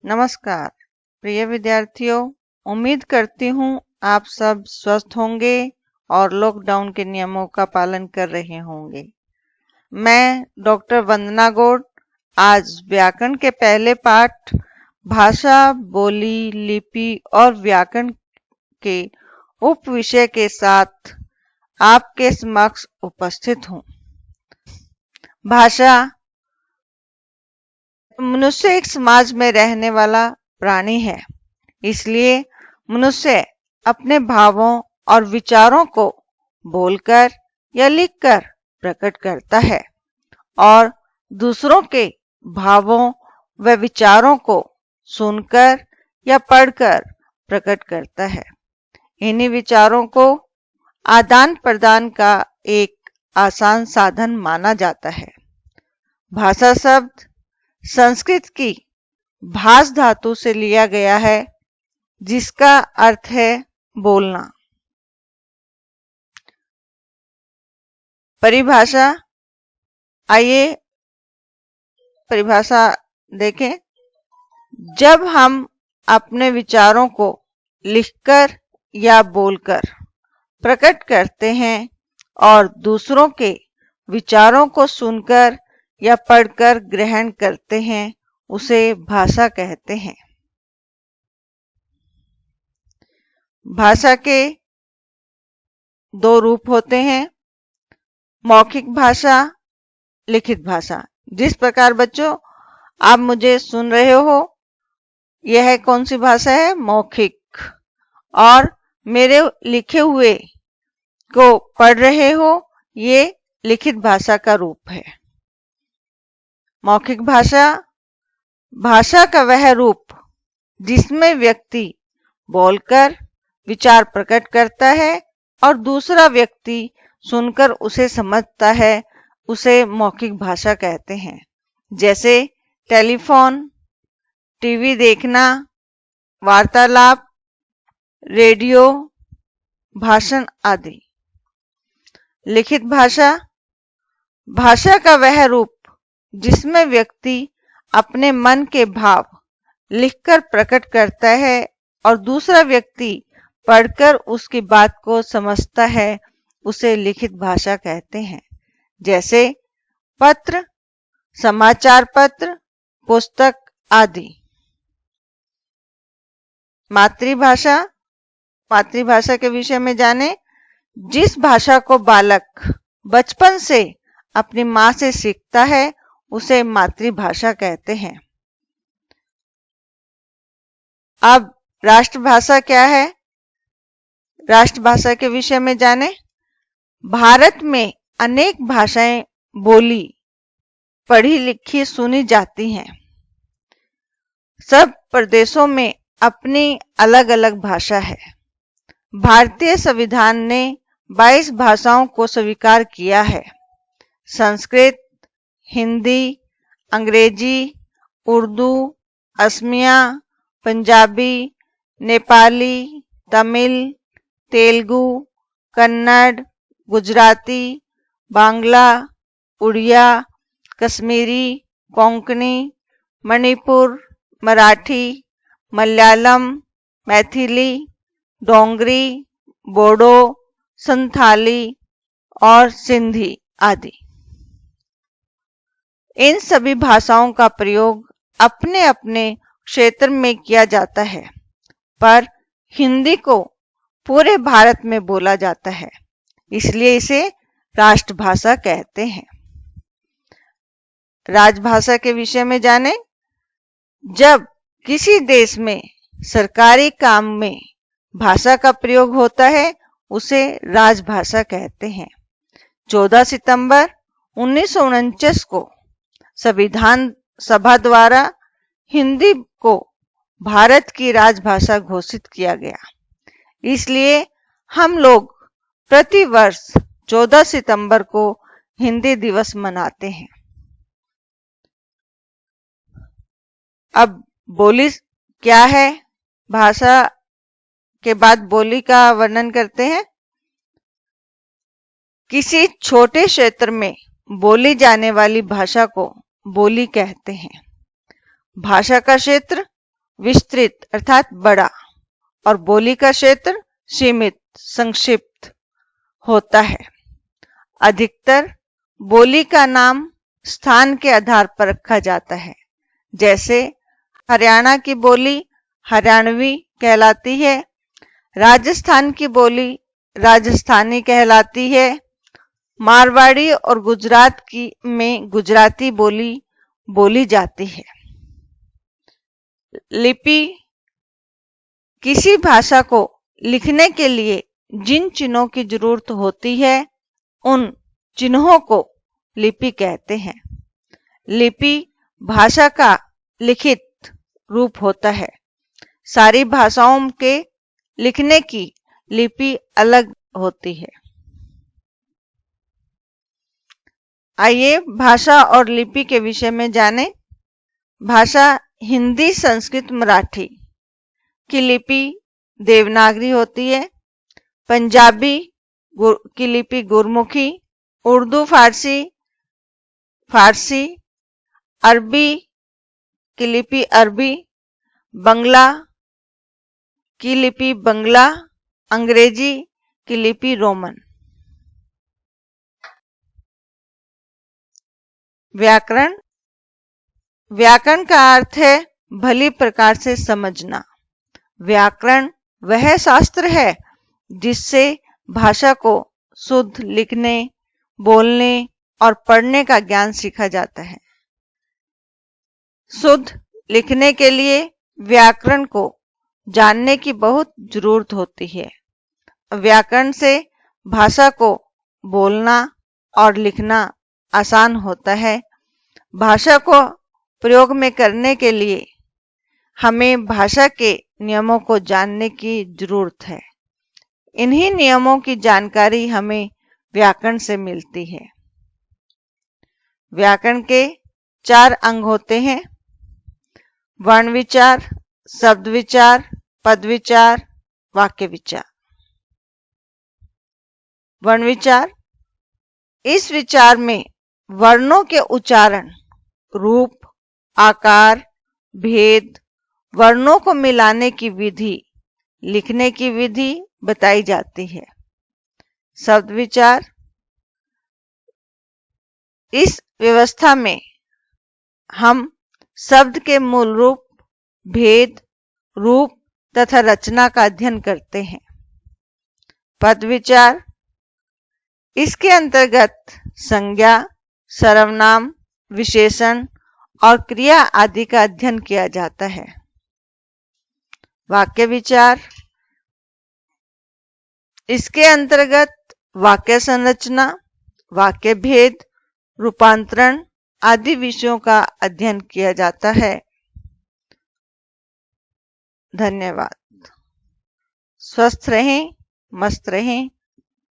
नमस्कार प्रिय विद्यार्थियों, उम्मीद करती हूँ आप सब स्वस्थ होंगे और लॉकडाउन के नियमों का पालन कर रहे होंगे। मैं डॉक्टर वंदना गौड़ आज व्याकरण के पहले पाठ भाषा, बोली, लिपि और व्याकरण के उप विषय के साथ आपके समक्ष उपस्थित हूँ। भाषा मनुष्य एक समाज में रहने वाला प्राणी है, इसलिए मनुष्य अपने भावों और विचारों को बोलकर या लिखकर प्रकट करता है और दूसरों के भावों व विचारों को सुनकर या पढ़कर प्रकट करता है। इन्हीं विचारों को आदान प्रदान का एक आसान साधन माना जाता है। भाषा शब्द संस्कृत की भाष धातु से लिया गया है, जिसका अर्थ है बोलना। परिभाषा, आइए परिभाषा देखें। जब हम अपने विचारों को लिखकर या बोलकर प्रकट करते हैं और दूसरों के विचारों को सुनकर या पढ़कर ग्रहण करते हैं, उसे भाषा कहते हैं। भाषा के दो रूप होते हैं, मौखिक भाषा, लिखित भाषा। जिस प्रकार बच्चों आप मुझे सुन रहे हो, यह कौन सी भाषा है? मौखिक। और मेरे लिखे हुए को पढ़ रहे हो, ये लिखित भाषा का रूप है। मौखिक भाषा, भाषा का वह रूप जिसमें व्यक्ति बोलकर विचार प्रकट करता है और दूसरा व्यक्ति सुनकर उसे समझता है, उसे मौखिक भाषा कहते हैं। जैसे टेलीफोन, टीवी देखना, वार्तालाप, रेडियो, भाषण आदि। लिखित भाषा, भाषा का वह रूप जिसमें व्यक्ति अपने मन के भाव लिखकर प्रकट करता है और दूसरा व्यक्ति पढ़कर उसकी बात को समझता है, उसे लिखित भाषा कहते हैं। जैसे पत्र, समाचार पत्र, पुस्तक आदि। मातृभाषा, मातृभाषा के विषय में जाने। जिस भाषा को बालक बचपन से अपनी माँ से सीखता है, उसे मातृभाषा कहते हैं। अब राष्ट्रभाषा क्या है? राष्ट्रभाषा के विषय में जाने। भारत में अनेक भाषाएं बोली, पढ़ी लिखी, सुनी जाती हैं। सब प्रदेशों में अपनी अलग अलग भाषा है। भारतीय संविधान ने 22 भाषाओं को स्वीकार किया है। संस्कृत, हिंदी, अंग्रेजी, उर्दू, असमिया, पंजाबी, नेपाली, तमिल, तेलुगु, कन्नड़, गुजराती, बांग्ला, उड़िया, कश्मीरी, कोंकणी, मणिपुर, मराठी, मलयालम, मैथिली, डोंगरी, बोडो, संथाली और सिंधी आदि। इन सभी भाषाओं का प्रयोग अपने अपने क्षेत्र में किया जाता है, पर हिंदी को पूरे भारत में बोला जाता है, इसलिए इसे राष्ट्रभाषा कहते हैं। राजभाषा के विषय में जाने। जब किसी देश में सरकारी काम में भाषा का प्रयोग होता है, उसे राजभाषा कहते हैं। 14 सितंबर 1949 को संविधान सभा द्वारा हिंदी को भारत की राजभाषा घोषित किया गया। इसलिए हम लोग प्रति वर्ष 14 सितंबर को हिंदी दिवस मनाते हैं। अब बोली क्या है? भाषा के बाद बोली का वर्णन करते हैं। किसी छोटे क्षेत्र में बोली जाने वाली भाषा को बोली कहते हैं। भाषा का क्षेत्र विस्तृत अर्थात बड़ा और बोली का क्षेत्र सीमित संक्षिप्त होता है। अधिकतर बोली का नाम स्थान के आधार पर रखा जाता है। जैसे हरियाणा की बोली हरियाणवी कहलाती है, राजस्थान की बोली राजस्थानी कहलाती है, मारवाड़ी और गुजरात की में गुजराती बोली बोली जाती है। लिपि किसी भाषा को लिखने के लिए जिन चिन्हों की जरूरत होती है उन चिन्हों को लिपि कहते हैं। लिपि भाषा का लिखित रूप होता है। सारी भाषाओं के लिखने की लिपि अलग होती है। आइए भाषा और लिपि के विषय में जानें। भाषा हिंदी, संस्कृत, मराठी की लिपि देवनागरी होती है। पंजाबी की लिपि गुरमुखी, उर्दू फारसी, अरबी की लिपि अरबी, बंगला की लिपि बंगला, अंग्रेजी की लिपि रोमन। व्याकरण का अर्थ है भली प्रकार से समझना। व्याकरण वह शास्त्र है जिससे भाषा को शुद्ध लिखने, बोलने और पढ़ने का ज्ञान सीखा जाता है। शुद्ध लिखने के लिए व्याकरण को जानने की बहुत जरूरत होती है। व्याकरण से भाषा को बोलना और लिखना आसान होता है। भाषा को प्रयोग में करने के लिए हमें भाषा के नियमों को जानने की जरूरत है। इन्हीं नियमों की जानकारी हमें व्याकरण से मिलती है। व्याकरण के 4 अंग होते हैं: वर्ण विचार, शब्द विचार, पद विचार, वाक्य विचार। वर्ण विचार, इस विचार में वर्णों के उच्चारण, रूप, आकार, भेद, वर्णों को मिलाने की विधि, लिखने की विधि बताई जाती है। शब्द विचार, इस व्यवस्था में हम शब्द के मूल रूप, भेद, रूप तथा रचना का अध्ययन करते हैं। पद विचार, इसके अंतर्गत संज्ञा, सर्वनाम, विशेषण और क्रिया आदि का अध्ययन किया जाता है। वाक्य विचार, इसके अंतर्गत वाक्य संरचना, वाक्य भेद, रूपांतरण आदि विषयों का अध्ययन किया जाता है। धन्यवाद। स्वस्थ रहें, मस्त रहें,